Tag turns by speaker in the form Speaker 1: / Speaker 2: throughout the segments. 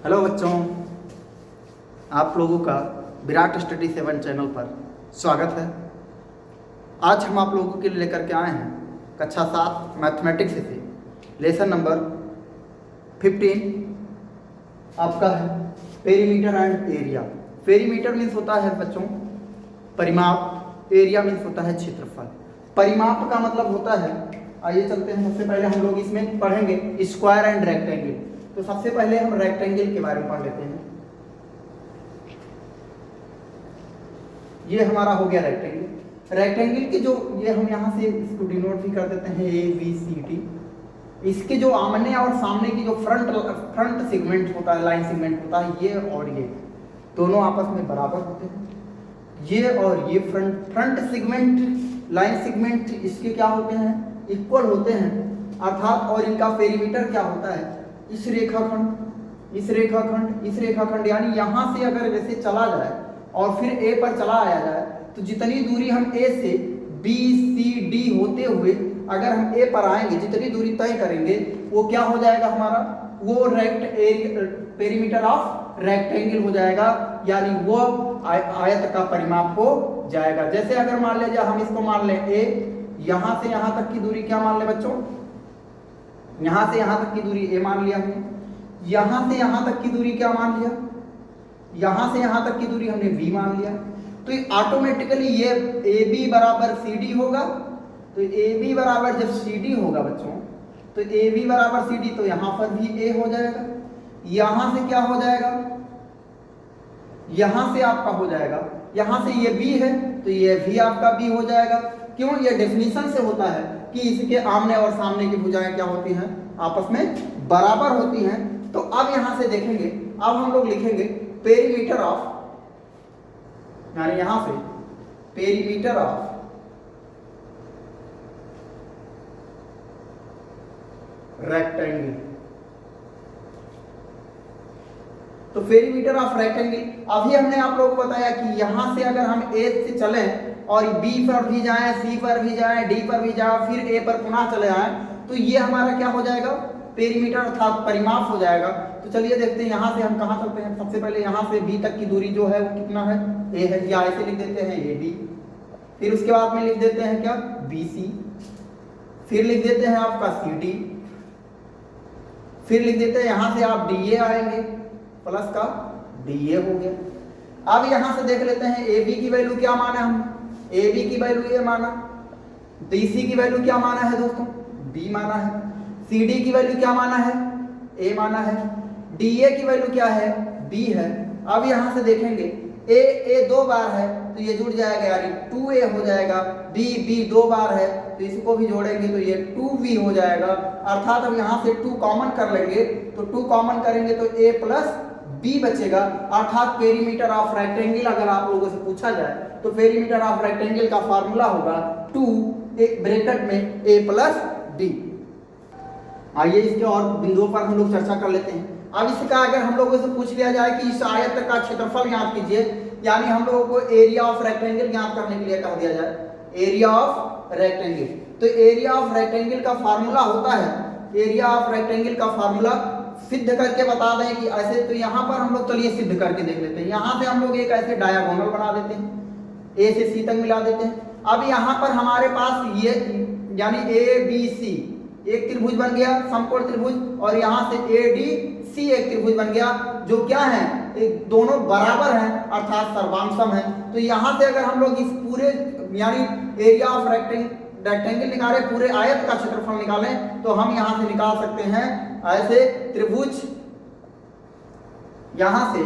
Speaker 1: Hello बच्चों, आप लोगों का विराट स्टडी 7 चैनल पर स्वागत है। आज हम आप लोगों के लिए लेकर के आए हैं कक्षा 7 मैथमेटिक्स से लेसन नंबर 15 आपका है perimeter and area. Perimeter means होता है बच्चों परिमाप, एरिया मीन्स होता है क्षेत्रफल। परिमाप का मतलब होता है, आइए चलते हैं। सबसे पहले हम लोग इसमें पढ़ेंगे स्क्वायर एंड रेक्टेंगल। तो सबसे पहले हम रेक्टेंगल के बारे में पढ़ लेते हैं। ये हमारा हो गया रेक्टेंगल। रेक्टेंगल के जो ये हम यहाँ से इसको डिनोट भी कर देते हैं ABCD। इसके जो आमने और सामने की जो फ्रंट सेगमेंट होता है, लाइन सेगमेंट होता है, ये और ये दोनों आपस में बराबर होते हैं। ये और ये फ्रंट सेगमेंट, लाइन सेगमेंट इसके क्या होते हैं, इक्वल होते हैं। अर्थात और इनका पेरीमीटर क्या होता है, इस रेखाखंड, इस रेखाखंड, इस रेखाखंड, यानी यहाँ से अगर वैसे चला जाए और फिर A पर चला आया जाए तो जितनी दूरी हम A से BCD होते हुए अगर हम A पर आएंगे, जितनी दूरी तय करेंगे वो क्या हो जाएगा हमारा, वो पेरीमीटर ऑफ रेक्टेंगल हो जाएगा, यानी वो आयत का परिमाप हो जाएगा। जैसे अगर मान लीजिए हम इसको मान लें A, यहाँ से यहाँ तक की दूरी क्या मान लें बच्चों, यहाँ से यहाँ तक की दूरी A मान लिया हमने, यहाँ से यहाँ तक की दूरी क्या मान लिया, यहाँ से यहाँ तक की दूरी हमने B मान लिया। तो ये ऑटोमेटिकली ये AB बराबर CD होगा। तो AB बराबर जब CD होगा बच्चों, तो AB बराबर CD, तो यहाँ पर भी A हो जाएगा। यहाँ से क्या हो जाएगा, यहाँ से आपका हो जाएगा, यहाँ से ये B है तो ये भी आपका B हो जाएगा। क्यों, ये डेफिनेशन से होता है कि इसके आमने और सामने की भुजाएं क्या होती हैं, आपस में बराबर होती हैं। तो अब यहां से देखेंगे, अब हम लोग लिखेंगे पेरीमीटर ऑफ, यानी यहां से पेरीमीटर ऑफ रेक्टेंगल। तो पेरीमीटर ऑफ रेक्टेंगल, अभी हमने आप लोगों को बताया कि यहां से अगर हम A से चलें और B पर भी जाएं, C पर भी जाएं, D पर भी जाएं, फिर A पर पुनः चले आएं, तो ये हमारा क्या हो जाएगा, पेरीमीटर अर्थात परिमाप हो जाएगा। तो चलिए देखते हैं यहाँ से हम कहाँ चलते हैं। सबसे पहले यहाँ से B तक की दूरी जो है वो कितना है, A है, या ऐसे लिख देते हैं AD। फिर उसके बाद में लिख देते हैं क्या, BC। फिर लिख देते हैं आपका CD। फिर लिख देते हैं यहाँ से आप DA आएंगे, प्लस का DA हो गया। अब यहाँ से देख लेते हैं AB की वैल्यू क्या माना हमने, AB की वैल्यू ये माना, DC की वैल्यू क्या माना है दोस्तों, B माना है, CD की वैल्यू क्या माना है, A माना है, DA की वैल्यू क्या है, B है। अब यहाँ से देखेंगे A दो बार है तो ये जुड़ जाएगा, यानी 2A हो जाएगा। B दो बार है तो इसको भी जोड़ेंगे तो ये 2B हो जाएगा। अर्थात हम यहाँ से 2 कॉमन कर लेंगे, तो 2 कॉमन करेंगे तो A प्लस B बचेगा। अर्थात पेरीमीटर ऑफ रेक्टेंगल अगर आप लोगों से पूछा जाए तो पेरीमीटर ऑफ रेक्टेंगल का फार्मूला होगा 2 ब्रैकेट में A प्लस B। आइए इसके और बिंदुओं पर हम लोग चर्चा कर लेते हैं। अब इसका अगर हम लोगों से पूछ लिया जाए कि इस आयत का क्षेत्रफल ज्ञात कीजिए, यानी हम लोगों को एरिया ऑफ रेक्टेंगल ज्ञात करने के लिए कह दिया जाए, एरिया ऑफ रेक्टेंगल। तो एरिया ऑफ रेक्टेंगल का फार्मूला होता है, एरिया ऑफ रेक्टेंगल का फार्मूला सिद्ध करके बता दें कि ऐसे, तो यहाँ पर हम लोग चलिए सिद्ध करके देख लेते हैं। यहाँ से हम लोग एक ऐसे डायगोनल बना देते हैं, A से C तक मिला देते हैं। अब यहाँ पर हमारे पास ये यानी ABC एक त्रिभुज बन गया, समकोण त्रिभुज, और यहाँ से ADC एक त्रिभुज बन गया, जो क्या है, एक दोनों बराबर हैं अर्थात सर्वांशम है। तो यहाँ से अगर हम लोग इस पूरे यानी एरिया ऑफ रेक्टेंगल निकाले, पूरे आयत का क्षेत्रफल निकालें, तो हम यहाँ से निकाल सकते हैं ऐसे त्रिभुज, यहाँ से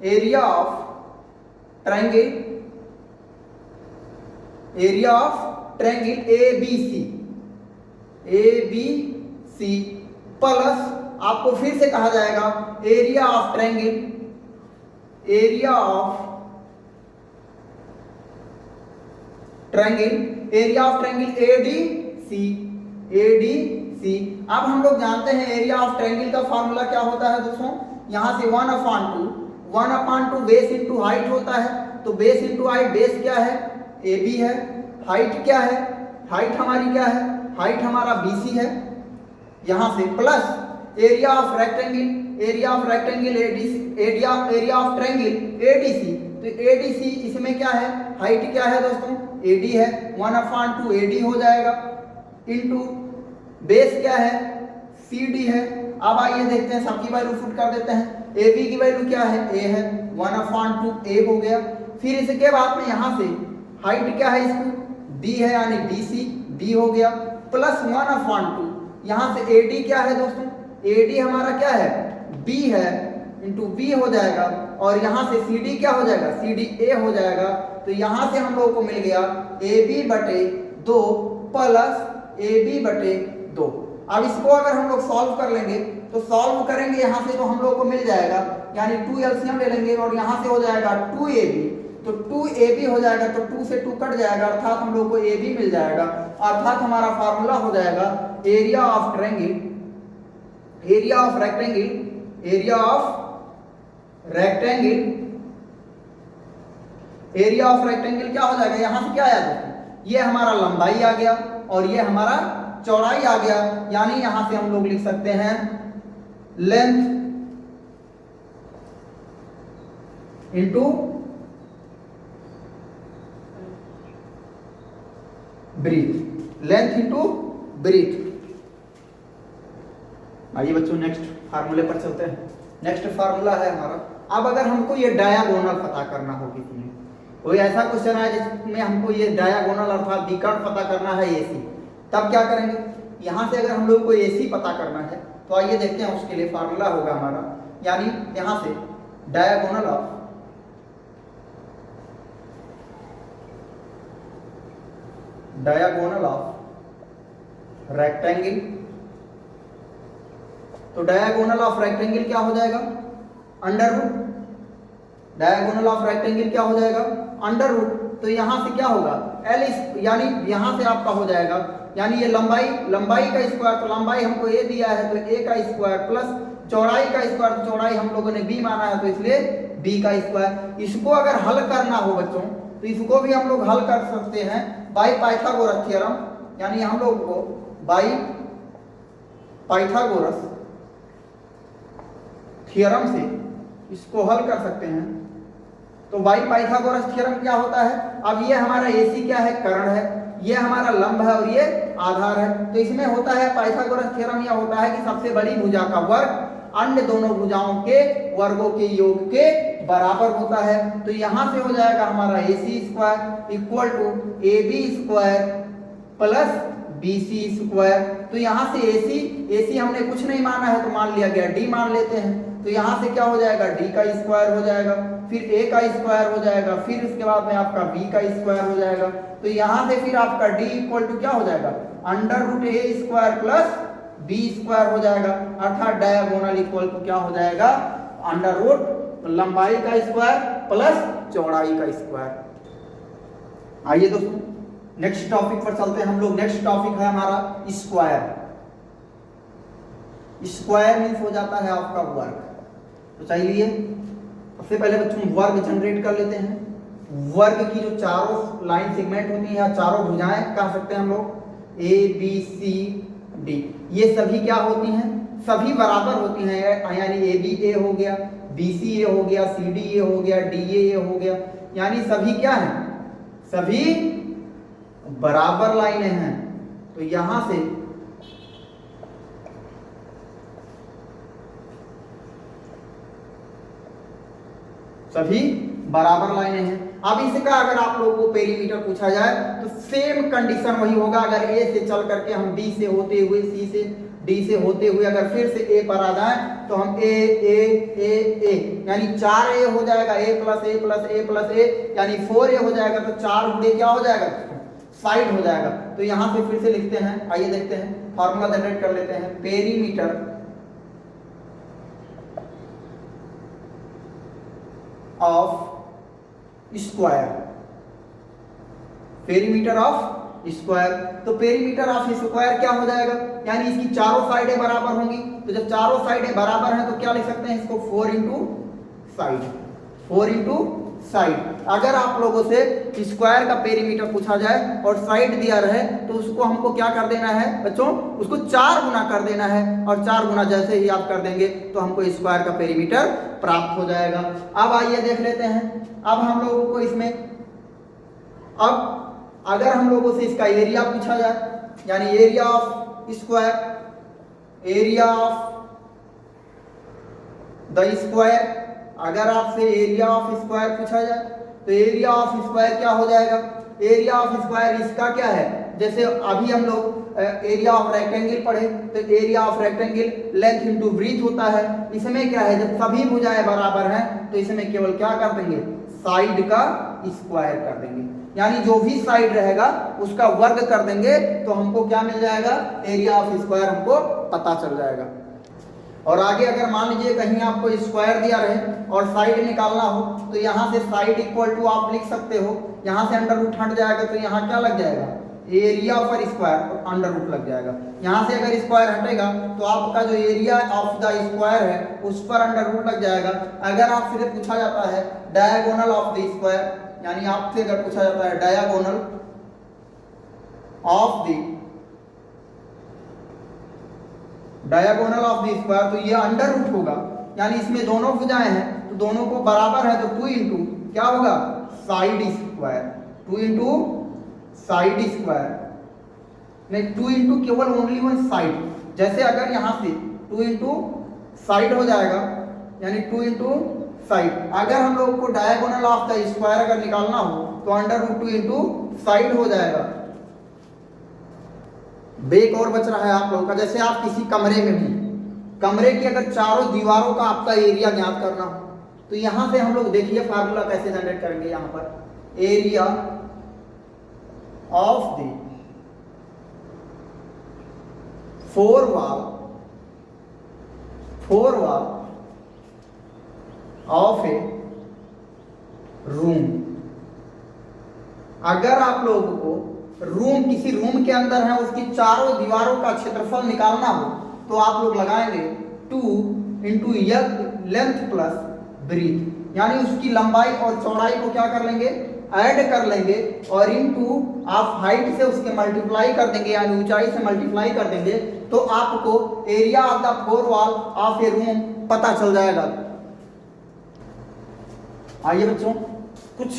Speaker 1: area of triangle, area of triangle ABC plus आपको फिर से कहा जाएगा area of triangle, area of triangle ADC। अब हम लोग जानते हैं एरिया ऑफ ट्रायंगल का फार्मूला क्या होता है दोस्तों, यहाँ से 1/2 बेस इंटू हाइट होता है। तो बेस इंटू हाइट, बेस क्या है, AB है, हाइट क्या है, हाइट हमारी क्या है, हाइट हमारा BC है। यहाँ से plus area of rectangle, area of rectangle area of triangle ADC. तो एडीसी इसमें क्या है, हाइट क्या है दोस्तों, एडी है, 1/2 एडी हो जाएगा, इनटू बेस क्या है, सीडी है। अब आइए देखते हैं, सबकी वैल्यू पुट कर देते हैं। ए बी की वैल्यू क्या है, ए है, 1/2 ए हो गया। फिर इसके बाद में यहाँ से हाइट क्या है इसकी, बी है, यानी बीसी बी हो गया, प्लस 1/2 यहाँ से एडी क्या है दोस्तों, एडी हमारा क्या है, बी है, इंटू बी हो जाएगा, और यहाँ से CD क्या हो जाएगा, CD A हो जाएगा। तो यहाँ से हम लोगों को मिल गया AB/2 प्लस AB/2। अब इसको अगर हम लोग सॉल्व कर लेंगे, तो सॉल्व करेंगे यहाँ से तो हम लोगों को मिल जाएगा, यानी 2 LCM ले लेंगे और यहाँ से हो जाएगा 2AB। तो 2AB हो जाएगा, तो 2 से 2 कट जाएगा, अर्थात हम लोग को AB मिल जाएगा। अर्थात हमारा फार्मूला हो जाएगा area of rectangle, area of rectangle, area of rectangle, area of rectangle क्या हो जाएगा, यहां से क्या आया दोस्तों, ये हमारा लंबाई आ गया और ये हमारा चौड़ाई आ गया। यानी यहां से हम लोग लिख सकते हैं length into breadth, length into breadth. आइए बच्चों नेक्स्ट फार्मूले पर चलते हैं। नेक्स्ट फार्मूला है हमारा, अब अगर हमको ये डायगोनल पता करना हो, किसी में कोई ऐसा क्वेश्चन है जिसमें हमको ये डायगोनल अर्थात विकर्ण पता करना है एसी, तब क्या करेंगे, यहाँ से अगर हम लोग को एसी पता करना है तो आइए देखते हैं, उसके लिए फार्मूला होगा हमारा, यानी यहाँ से डायगोनल ऑफ रेक्टेंगल। तो डायगोनल ऑफ रेक्टेंगल क्या हो जाएगा, under root, diagonal of rectangle क्या हो जाएगा, अंडर रूट। तो यहां से क्या होगा, एल, यानी यहां से आपका हो जाएगा, यानी ये लंबाई का स्क्वायर, तो लंबाई हमको ए दिया है तो ए का स्क्वायर, प्लस चौड़ाई का स्क्वायर, तो चौड़ाई हम लोगों ने बी माना है तो इसलिए बी का स्क्वायर। इसको अगर हल करना हो बच्चों, तो इसको भी हम लोग हल कर सकते हैं बाय पाइथागोरस थ्योरम, यानी हम लोग को बाय पाइथागोरस थ्योरम से इसको हल कर सकते हैं। तो बाई पाइथागोरस थ्योरम क्या होता है, अब ये हमारा AC क्या है, कर्ण है, ये हमारा लंब है और ये आधार है। तो इसमें होता है पाइथागोरस थ्योरम यह होता है कि सबसे बड़ी भुजा का वर्ग अन्य दोनों भुजाओं के वर्गों के योग के बराबर होता है। तो यहां से हो जाएगा हमारा AC square equal to AB square plus BC square. तो यहां से AC हमने कुछ नहीं माना है तो मान लिया गया D मान लेते हैं। तो यहां से क्या हो जाएगा, D का स्क्वायर हो जाएगा, फिर A का स्क्वायर हो जाएगा, फिर उसके बाद में आपका B का स्क्वायर हो जाएगा। तो यहां से फिर आपका D इक्वल टू क्या हो जाएगा, under root A square plus B square हो जाएगा, अर्थात डायगोनल इक्वल टू क्या हो जाएगा, अंडर रूट लंबाई का स्क्वायर प्लस चौड़ाई का स्क्वायर। आइए दोस्तों नेक्स्ट टॉपिक पर चलते हैं हम लोग। नेक्स्ट टॉपिक है हमारा स्क्वायर। स्क्वायर मीन्स हो जाता है आपका वर्ग। तो चलिए सबसे पहले बच्चों वर्ग जनरेट कर लेते हैं। वर्ग की जो चारों लाइन सेगमेंट होती हैं, चारों भुजाएं कह सकते हैं हम लोग, A B C D, ये सभी क्या होती हैं, सभी बराबर होती हैं, यानी AB A हो गया, BC A हो गया, CD A हो गया, DA A हो गया, यानी सभी क्या हैं, सभी बराबर लाइनें हैं। तो यहां से सभी बराबर लाइनें हैं। अब इसका अगर आप लोगों को पेरीमीटर पूछा जाए तो सेम कंडीशन वही होगा। अगर A से चल करके हम B से होते हुए, C से D से होते हुए अगर फिर से A पर आ जाए तो हम A यानी 4A हो जाएगा, A plus A plus A plus A यानी 4A हो जाएगा। तो 4 गुणे क्या हो जाएगा, साइड हो जाएगा। तो यहां से फिर से लिखते हैं, आइए देखते हैं, फॉर्मूला जनरेट कर लेते हैं। Perimeter of square, perimeter of square. तो पेरीमीटर ऑफ स्क्वायर क्या हो जाएगा, यानी इसकी चारों साइडें बराबर होंगी। तो जब चारों साइडें बराबर हैं तो क्या लिख सकते हैं इसको, 4 इंटू साइड, 4 इंटू साइड। अगर आप लोगों से स्क्वायर का पेरीमीटर पूछा जाए और साइड दिया रहे तो उसको हमको क्या कर देना है बच्चों, उसको 4 गुना कर देना है, और 4 गुना जैसे ही आप कर देंगे तो हमको स्क्वायर का पेरीमीटर प्राप्त हो जाएगा। अब आइए देख लेते हैं, अब हम लोगों को इसमें, अब अगर हम लोगों से इसका एरिया पूछा जाए, यानी area of square, area of the square, अगर आपसे एरिया ऑफ स्क्वायर पूछा जाए तो एरिया ऑफ स्क्वायर क्या हो जाएगा, एरिया ऑफ स्क्वायर इसका क्या है, जैसे अभी हम लोग एरिया ऑफ रेक्टेंगल पढ़े तो area of rectangle length into breadth होता है। इसमें क्या है, जब सभी भुजाएं बराबर हैं तो इसमें केवल क्या कर देंगे, साइड का स्क्वायर कर देंगे, यानी जो भी साइड रहेगा उसका वर्ग कर देंगे तो हमको क्या मिल जाएगा, एरिया ऑफ स्क्वायर हमको पता चल जाएगा। और आगे अगर मान लीजिए कहीं आपको स्क्वायर दिया रहे और साइड निकालना हो तो यहाँ से साइड इक्वल टू आप लिख सकते हो, यहाँ से अंडर रूट हट जाएगा तो यहाँ क्या लग जाएगा, एरिया पर स्क्वायर और अंडर रूट लग जाएगा। यहाँ से अगर स्क्वायर हटेगा तो आपका जो एरिया ऑफ द स्क्वायर है उस पर अंडर रूट लग जाएगा। अगर आपसे पूछा जाता है डायगोनल ऑफ द स्क्वायर, यानी आपसे अगर पूछा जाता है diagonal of the diagonal of the square, तो ये अंडर रूट होगा, यानी इसमें दोनों भुजाएं हैं तो दोनों को बराबर है तो 2 इंटू क्या होगा, side square, 2 into side square, नहीं 2 इंटू केवल ओनली वन साइड। जैसे अगर यहाँ से 2 इंटू साइड हो जाएगा, यानी 2 इंटू साइड। अगर हम लोग को डायगोनल ऑफ द स्क्वायर अगर निकालना हो तो अंडर रूट 2 इंटू साइड हो जाएगा। बेक और बच रहा है आप लोगों का, जैसे आप किसी कमरे में हो, कमरे की अगर चारों दीवारों का आपका एरिया ज्ञात करना हो तो यहां से हम लोग देखिए फार्मूला कैसे जनरेट करेंगे। यहां पर area of the 4 wall of A room. अगर आप लोगों को रूम, किसी रूम के अंदर है उसकी चारों दीवारों का क्षेत्रफल निकालना हो तो आप लोग लगाएंगे 2 इंटू लेंथ प्लस ब्रीथ, यानी उसकी लंबाई और चौड़ाई को क्या कर लेंगे, ऐड कर लेंगे, और इनटू आप हाइट से उसके मल्टीप्लाई कर देंगे, यानी ऊंचाई से मल्टीप्लाई कर देंगे तो आपको area of the 4 wall of A room पता चल जाएगा। आइए बच्चों, कुछ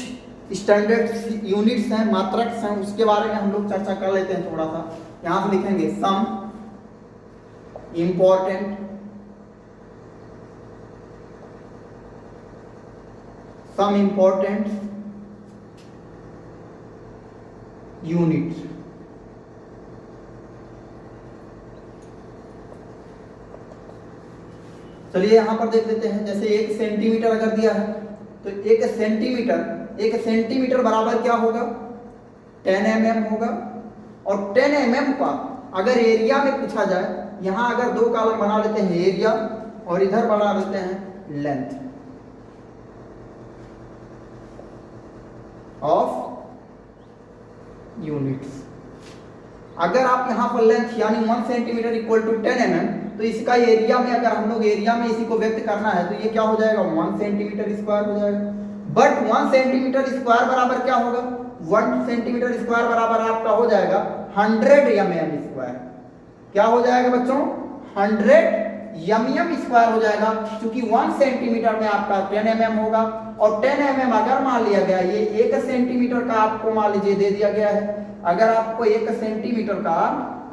Speaker 1: स्टैंडर्ड यूनिट्स हैं, मात्रक हैं, उसके बारे में हम लोग चर्चा कर लेते हैं थोड़ा सा। यहां से लिखेंगे सम इंपॉर्टेंट यूनिट्स। चलिए यहां पर देख लेते हैं, जैसे 1 सेंटीमीटर अगर दिया है तो 1 सेंटीमीटर बराबर क्या होगा, 10 mm होगा। और 10 mm का अगर एरिया में पूछा जाए, यहां अगर 2 कॉलम बना लेते हैं एरिया और इधर बना लेते हैं लेंथ ऑफ यूनिट्स। अगर आप यहां पर लेंथ यानी 1 सेंटीमीटर इक्वल टू 10 mm, तो इसका एरिया में अगर हम लोग एरिया में इसी को व्यक्त करना है तो ये क्या हो जाएगा, 1 सेंटीमीटर स्क्वायर हो जाएगा। बट 1 सेंटीमीटर स्क्वायर बराबर क्या होगा, 1 सेंटीमीटर स्क्वायर बराबर आपका हो जाएगा 100 mm स्क्वायर। क्या हो जाएगा बच्चों, 100 mm स्क्वायर हो जाएगा, क्योंकि 1 सेंटीमीटर में आपका 10 mm होगा। और 10 mm अगर मान लिया गया, ये 1 सेंटीमीटर का आपको मान लीजिए दे दिया गया है, अगर आपको 1 सेंटीमीटर का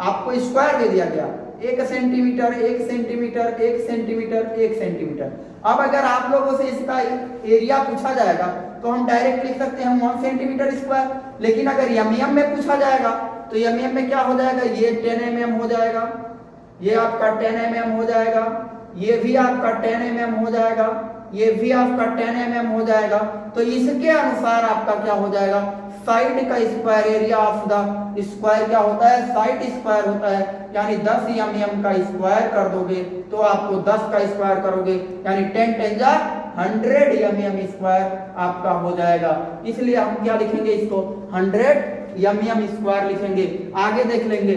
Speaker 1: आपको स्क्वायर दे दिया गया, 1 सेंटीमीटर 1 सेंटीमीटर 1 सेंटीमीटर 1 सेंटीमीटर। अब अगर आप लोगों से इसका एरिया पूछा जाएगा तो हम डायरेक्ट लिख सकते हैं 1 सेंटीमीटर स्क्वायर, लेकिन अगर mm में पूछा जाएगा तो mm में क्या हो जाएगा, ये 10 mm हो जाएगा, ये आपका 10 mm हो जाएगा, ये भी आपका 10 mm हो जाएगा, ये भी आपका 10 mm हो जाएगा। तो इसके अनुसार आपका क्या हो जाएगा, साइड का square, area of the square क्या होता है, साइड स्क्वायर होता है, यानी 10 mm का स्क्वायर कर दोगे तो आपको 10 का स्क्वायर करोगे यानी 10 10 जा 100 mm स्क्वायर आपका हो जाएगा। इसलिए हम क्या लिखेंगे, इसको 100 mm स्क्वायर लिखेंगे। आगे देख लेंगे।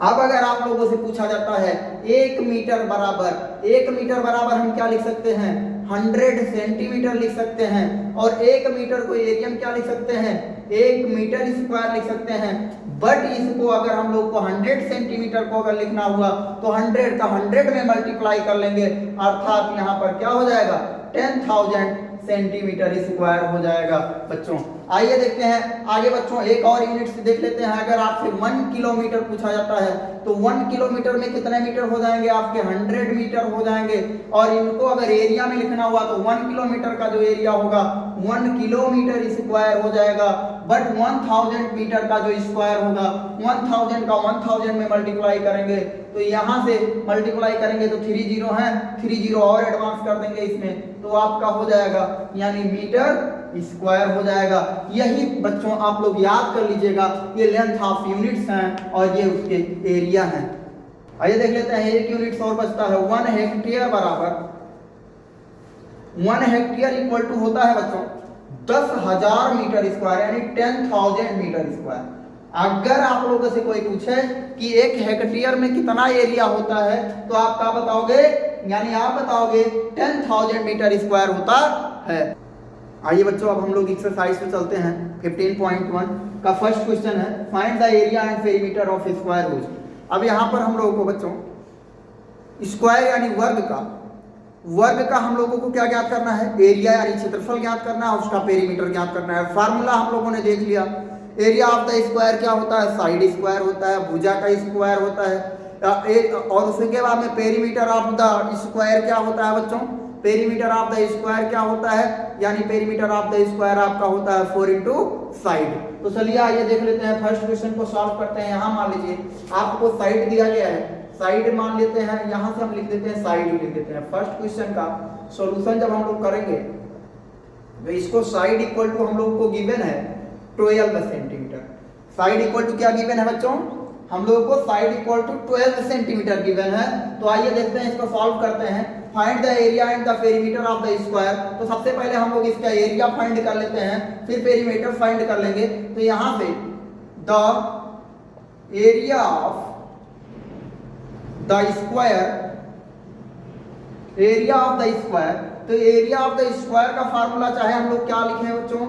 Speaker 1: अब अगर आप लोगों से पूछा जाता है 1 मीटर बराबर हम क्या लिख सकते हैं, 100 सेंटीमीटर लिख सकते हैं, और 1 मीटर को एरिया में क्या लिख सकते हैं, 1 मीटर स्क्वायर लिख सकते हैं। बट इसको अगर हम लोग को 100 सेंटीमीटर को अगर लिखना हुआ तो 100 का 100 में मल्टीप्लाई कर लेंगे, अर्थात यहाँ पर क्या हो जाएगा, 10,000 सेंटीमीटर स्क्वायर हो जाएगा बच्चों। आइए देखते हैं आगे बच्चों, एक और यूनिट से देख लेते हैं। अगर आपसे 1 किलोमीटर पूछा जाता है तो 1 किलोमीटर में कितने मीटर हो जाएंगे आपके, 100 मीटर हो जाएंगे। और इनको अगर एरिया में लिखना हुआ तो 1 किलोमीटर का जो एरिया होगा 1 किलोमीटर स्क्वायर हो जाएगा। बट 1000 मीटर का जो स्क्वायर होगा 1000 का 1000 में मल्टीप्लाई करेंगे तो यहाँ से मल्टीप्लाई करेंगे तो 3 जीरो है, 3 जीरो और एडवांस कर देंगे इसमें तो आपका हो जाएगा यानी मीटर स्क्वायर हो जाएगा। यही बच्चों आप लोग याद कर लीजिएगा, ये लेंथ ऑफ यूनिट्स हैं और ये उसके एरिया हैं। आइए देख लेते हैं, एक यूनिट और बचता है। 1 हेक्टेयर बराबर 1 हेक्टेयर इक्वल टू होता है बच्चों 10,000 मीटर स्क्वायर यानी 10,000 मीटर स्क्वायर। अगर आप लोगों से कोई पूछे कि 1 हेक्टेयर में कितना एरिया होता है तो आप क्या बताओगे, यानी आप बताओगे 10,000 मीटर स्क्वायर होता है। आइए बच्चों अब हम लोग एक्सरसाइज पे चलते हैं। 15.1 का फर्स्ट क्वेश्चन है, find the area and perimeter of square rose. अब यहाँ पर हम लोगों को बच्चों स्क्वायर यानी वर्ग का हम लोगों को क्या ज्ञात करना है, एरिया यानी क्षेत्रफल ज्ञात करना है, उसका पेरीमीटर ज्ञात करना है। फार्मूला हम लोगों ने देख लिया। एरिया ऑफ द स्क्वायर क्या होता है, साइड स्क्वायर होता है, भुजा का स्क्वायर होता है। और उसके बाद में पेरीमीटर ऑफ द स्क्वायर क्या होता है बच्चों, पेरीमीटर ऑफ द स्क्वायर क्या होता है, यानी पेरीमीटर ऑफ द स्क्वायर आपका होता है 4 इंटू साइड। तो चलिए आइए देख लेते हैं, फर्स्ट क्वेश्चन को सॉल्व करते हैं। यहाँ मान लीजिए आपको साइड दिया गया है, साइड मान लेते हैं, यहाँ से हम लिख देते हैं साइड लिख देते हैं। फर्स्ट क्वेश्चन का सॉल्यूशन जब हम लोग करेंगे तो इसको साइड इक्वल टू हम लोग को गिवन है 12 सेंटीमीटर। साइड इक्वल टू क्या गिवन है बच्चों, हम लोगों को side equal to 12 centimetre given है। तो आइए देखते हैं, इसको सॉल्व करते हैं। Find the area and the perimeter of the square. तो सबसे पहले हम लोग इसका एरिया फाइंड कर लेते हैं, फिर पेरीमीटर फाइंड कर लेंगे। तो यहाँ से the area of the square, area of the square, तो एरिया ऑफ द स्क्वायर का फार्मूला चाहे हम लोग क्या लिखें बच्चों,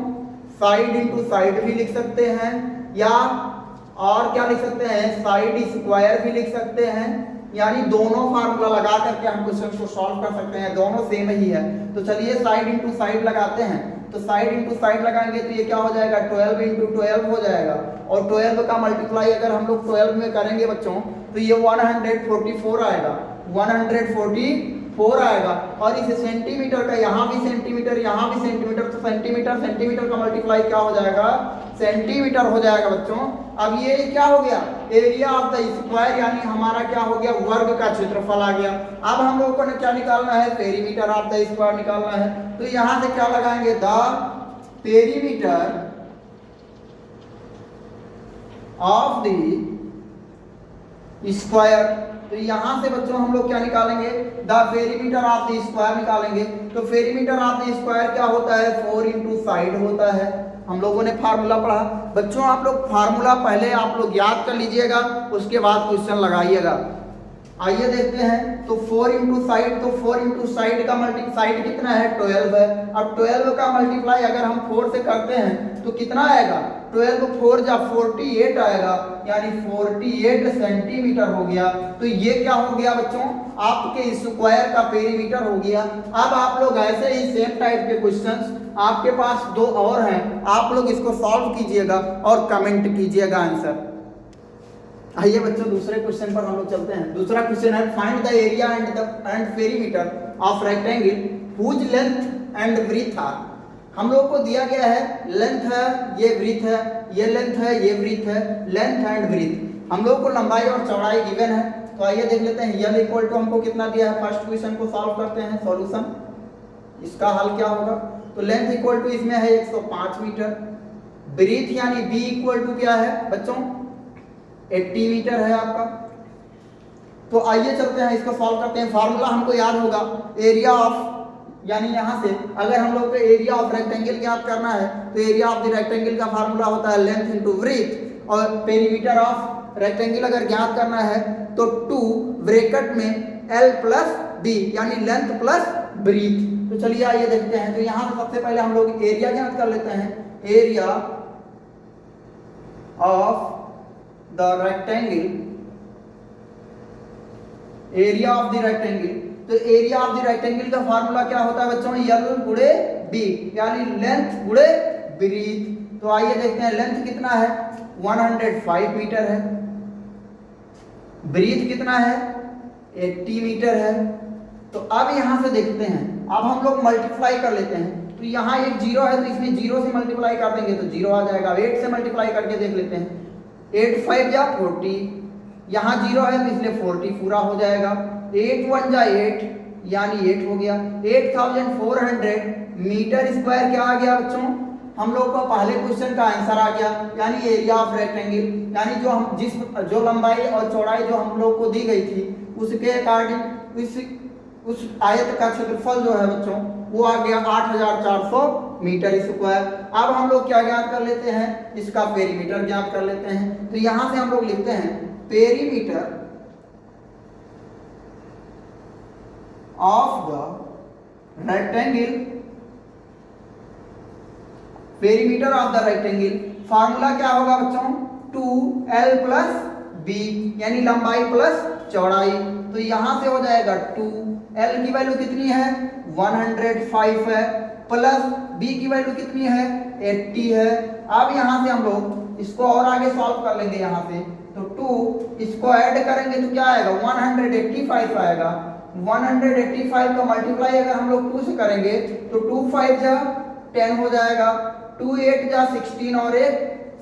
Speaker 1: साइड इंटू साइड भी लिख सकते हैं, या और क्या लिख सकते हैं, साइड स्क्वायर भी लिख सकते हैं, यानी दोनों फार्मूला लगा करके हम क्वेश्चन को सॉल्व कर सकते हैं, दोनों सेम ही है। तो चलिए साइड इंटू साइड लगाते हैं। तो साइड इंटू साइड लगाएंगे तो ये क्या हो जाएगा, 12 इंटू 12 हो जाएगा। और 12 का मल्टीप्लाई अगर हम लोग 12 में करेंगे बच्चों तो ये 144 आएगा, 144 आएगा। और इस सेंटीमीटर का यहाँ भी सेंटीमीटर, यहाँ भी सेंटीमीटर, तो सेंटीमीटर सेंटीमीटर का मल्टीप्लाई क्या हो जाएगा, सेंटीमीटर हो जाएगा बच्चों। अब ये क्या हो गया, एरिया ऑफ द स्क्वायर यानी हमारा क्या हो गया, वर्ग का क्षेत्रफल आ गया। अब हम लोगों को क्या निकालना है, पेरीमीटर ऑफ द स्क्वायर निकालना है। तो यहाँ से क्या लगाएंगे, the perimeter of the square. तो यहां से बच्चों हम लोग क्या निकालेंगे, the perimeter of the square निकालेंगे। तो पेरीमीटर ऑफ द स्क्वायर क्या होता है, 4 इंटू साइड होता है। हम लोगों ने फार्मूला पढ़ा बच्चों, आप लोग फार्मूला पहले आप लोग याद कर लीजिएगा, उसके बाद क्वेश्चन लगाइएगा। आइए देखते हैं। तो 4 इंटू साइड, तो 4 इंटू साइड का साइड कितना है, 12 है। अब 12 का मल्टीप्लाई अगर हम 4 से करते हैं तो कितना आएगा, 12 4 जा 48 आएगा, यानी 48 सेंटीमीटर हो गया। तो ये क्या हो गया बच्चों, आपके स्क्वायर का पेरीमीटर हो गया। अब आप लोग ऐसे ही सेम टाइप के क्वेश्चंस आपके पास 2 और हैं, आप लोग इसको सॉल्व कीजिएगा और कमेंट कीजिएगा आंसर। आइए बच्चों दूसरे क्वेश्चन पर हम लोग चलते हैं। दूसरा क्वेश्चन है, find the area and perimeter of rectangle whose length and breadth are. हम लोग को दिया गया है लेंथ है, ये ब्रीथ है, ये लेंथ है, ये ब्रीथ है, लेंथ एंड ब्रीथ। हम लोग को लंबाई और चौड़ाई गिवन है। तो आइए देख लेते हैं, यल इक्वल टू हमको कितना दिया है। फर्स्ट क्वेश्चन को सॉल्व करते हैं, सॉल्यूशन इसका हल क्या होगा। तो लेंथ इक्वल टू इसमें है 105 मीटर, ब्रीथ यानी बी इक्वल टू क्या है बच्चों, 80 मीटर है आपका। तो आइए चलते हैं, इसको सॉल्व करते हैं। फार्मूला हमको याद होगा, एरिया ऑफ, यानी यहाँ से अगर हम लोग को एरिया ऑफ रेक्टेंगल ज्ञात करना है तो एरिया ऑफ द रेक्टेंगल का फार्मूला होता है लेंथ इनटू ब्रीथ। और पेरीमीटर ऑफ रेक्टेंगल अगर ज्ञात करना है तो 2 ब्रैकेट में L प्लस B यानी लेंथ प्लस ब्रीथ। तो चलिए आइए देखते हैं। तो यहाँ से सबसे पहले हम लोग एरिया ज्ञात कर लेते हैं। Area of the rectangle, area of the rectangle. तो एरिया ऑफ द रेक्टेंगल का फार्मूला क्या होता है बच्चों? यल गुणे बी, यानी लेंथ गुणे ब्रीथ। तो आइए देखते हैं लेंथ कितना है, 105 मीटर है, ब्रीथ कितना है, 80 मीटर है। तो अब यहां से देखते हैं, अब हम लोग मल्टीप्लाई कर लेते हैं। तो यहाँ एक जीरो है तो इसमें जीरो से मल्टीप्लाई कर देंगे तो जीरो आ जाएगा। 8 से मल्टीप्लाई करके देख लेते हैं, 8 5 जा 40, यहाँ जीरो है तो इसलिए 40 पूरा हो जाएगा। 8 1 जा 8, यानी 8 हो गया। 8400 मीटर स्क्वायर क्या आ गया बच्चों? हम लोग को पहले क्वेश्चन का आंसर आ गया, यानी एरिया ऑफ रेक्टेंगल, यानी जो लंबाई और चौड़ाई जो हम लोग को दी गई थी उसके अकॉर्डिंग उस आयत का क्षेत्रफल जो है बच्चों वो आ गया 8400 मीटर स्क्वायर। अब हम लोग क्या ज्ञात कर लेते हैं? इसका पेरीमीटर ज्ञात कर लेते हैं। तो यहां से हम लोग लिखते हैं perimeter of the rectangle, perimeter of the rectangle formula क्या होगा बच्चों? 2l प्लस b, यानी लंबाई प्लस चौड़ाई। तो यहां से हो जाएगा 2l की वैल्यू कितनी है? 105 है, प्लस b की वैल्यू कितनी है? 80 है। अब यहां से हम लोग इसको और आगे सॉल्व कर लेंगे। यहां से तो 2 इसको ऐड करेंगे तो क्या आएगा? 185 आएगा। 185 का मल्टीप्लाई अगर हम लोग 2 से करेंगे तो 2 5 जा 10 हो जाएगा, 2 8 जा 16 और एक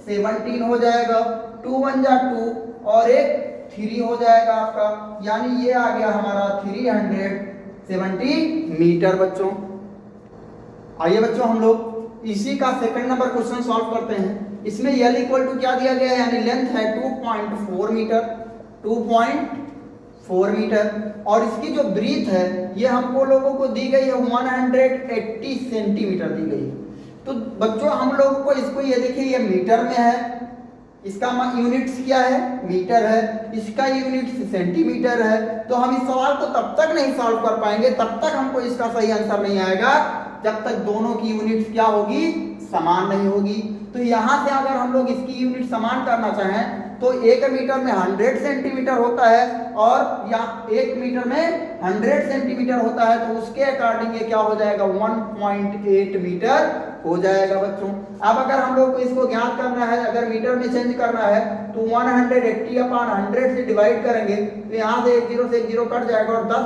Speaker 1: 17 हो जाएगा, 2 1 जा 2 और एक 3 हो जाएगा आपका, यानी ये आ गया हमारा 370 मीटर बच्चों। आइए बच्चों हम लोग इसी का सेकंड नंबर क्वेश्चन सॉल्व करते हैं। इसमें l इक्वल टू क्या दिया गया है? यानी लेंथ है 2.4 मीटर, 2.4 मीटर, और इसकी जो ब्रीथ है ये हमको लोगों को दी गई है 180 सेंटीमीटर दी गई है। तो बच्चों हम लोगों को इसको ये देखिए ये मीटर में है, इसका यूनिट्स क्या है? मीटर है, इसका यूनिट्स सेंटीमीटर है। तो हम इस सवाल को तब तक नहीं सॉल्व कर पाएंगे, तब तक हमको इसका सही आंसर नहीं आएगा जब तक दोनों की यूनिट्स क्या होगी? समान नहीं होगी। तो यहां से अगर हम लोग इसकी यूनिट समान करना चाहें तो 1 मीटर में 100 सेंटीमीटर होता है और या 1 मीटर में 100 सेंटीमीटर होता है, तो उसके अकॉर्डिंग ये क्या हो जाएगा? 1.8 मीटर हो जाएगा बच्चों। अब अगर हम लोग को इसको ज्ञात करना है, अगर मीटर में चेंज करना है तो 180/100 से डिवाइड करेंगे तो यहाँ से 1 0 कट जाएगा, और 10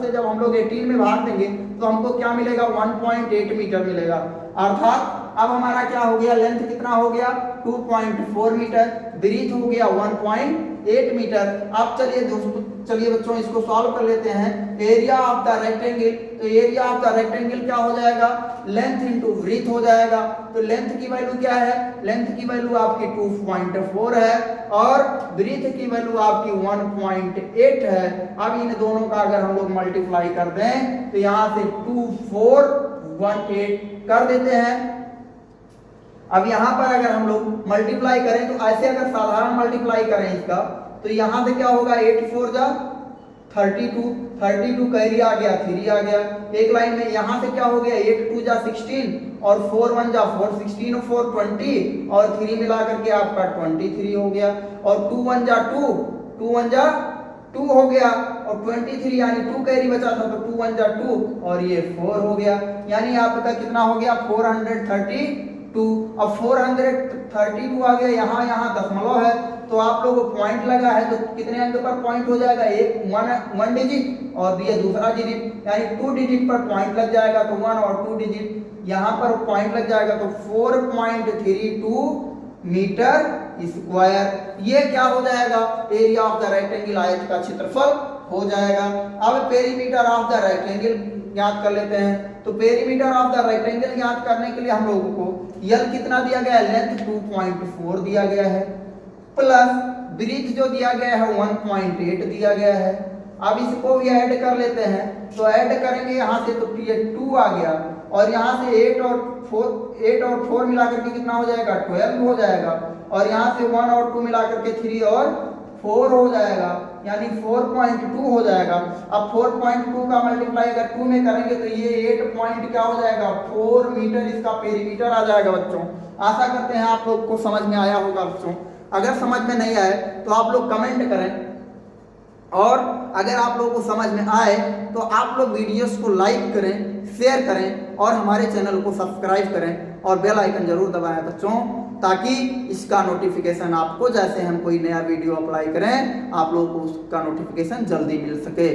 Speaker 1: से जब हम लोग 18 में भाग देंगे तो हमको क्या मिलेगा? 1.8 मीटर मिलेगा। अर्थात अब हमारा क्या हो गया? लेंथ कितना हो गया? 2.4 मीटर, ब्रीथ हो गया 1.8 मीटर। अब चलिए बच्चों इसको सॉल्व कर लेते हैं। एरिया ऑफ द रेक्टेंगल, तो एरिया ऑफ द रेक्टेंगल क्या हो जाएगा? लेंथ इंटू ब्रीथ हो जाएगा। तो लेंथ की वैल्यू क्या है? लेंथ की वैल्यू आपकी 2.4 है और ब्रीथ की वैल्यू आपकी 1.8 है। अब इन दोनों का अगर हम लोग मल्टीप्लाई कर दें तो यहां से 2418 कर देते हैं। अब यहां पर अगर हम लोग मल्टीप्लाई करें तो ऐसे अगर साधारण मल्टीप्लाई करें इसका तो यहां से क्या होगा? 8 4 जा 32 कैरी आ गया, 3 आ गया। एक लाइन में यहां से क्या हो गया? 8 2 जा 16 और 4 1 जा 4, 16 और 4 20 और 3 मिला करके आपका 23 हो गया। और 2 1 जा 2, 2 1 जा 2 हो गया और 23 यानी 2 कैरी बचा था तो 2 1 जा 2 और ये 4 हो गया, यानी आपका कितना हो गया? 432। अब 432 आ गया, यहाँ दशमलव है तो आप लोगों को पॉइंट लगा है तो कितने अंक पर पॉइंट हो जाएगा? एक 1 डिजिट और ये दूसरा डिजिट, यानी 2 डिजिट पर पॉइंट लग जाएगा। तो 1 और 2 डिजिट यहाँ पर पॉइंट लग जाएगा तो 4.32 मीटर स्क्वायर। ये क्या हो जाएगा? एरिया ऑफ द रेक्टेंगल, आयत का क्षेत्रफल हो जाएगा। अब पेरीमीटर ऑफ द रेक्टेंगल ज्ञात कर लेते हैं। तो पेरीमीटर ऑफ द रेक्टेंगल ज्ञात करने के लिए हम लोगों को यल कितना दिया गया है? लेंथ 2.4 दिया गया है, प्लस ब्रीथ जो दिया गया है 1.8 दिया गया है। अब इसको भी ऐड कर लेते हैं, तो ऐड करेंगे यहाँ से तो ये 2 आ गया और यहाँ से 8 और 4 मिला करके कितना हो जाएगा? 12 हो जाएगा। और यहाँ से 1 और 2 मिला करके 3 और 4 हो जाएगा, यानी 4.2 हो जाएगा। अब 4.2 का मल्टीप्लाई अगर 2 में करेंगे तो ये 8 पॉइंट क्या हो जाएगा, 4 मीटर इसका पेरीमीटर आ जाएगा बच्चों। आशा करते हैं आप लोग को समझ में आया होगा बच्चों। अगर समझ में नहीं आए तो आप लोग कमेंट करें, और अगर आप लोगों को समझ में आए तो आप लोग वीडियोस को लाइक करें, शेयर करें और हमारे चैनल को सब्सक्राइब करें और बेल आइकन जरूर दबाएं बच्चों, ताकि इसका नोटिफिकेशन आपको जैसे हम कोई नया वीडियो अप्लाई करें आप लोगों को उसका नोटिफिकेशन जल्दी मिल सके।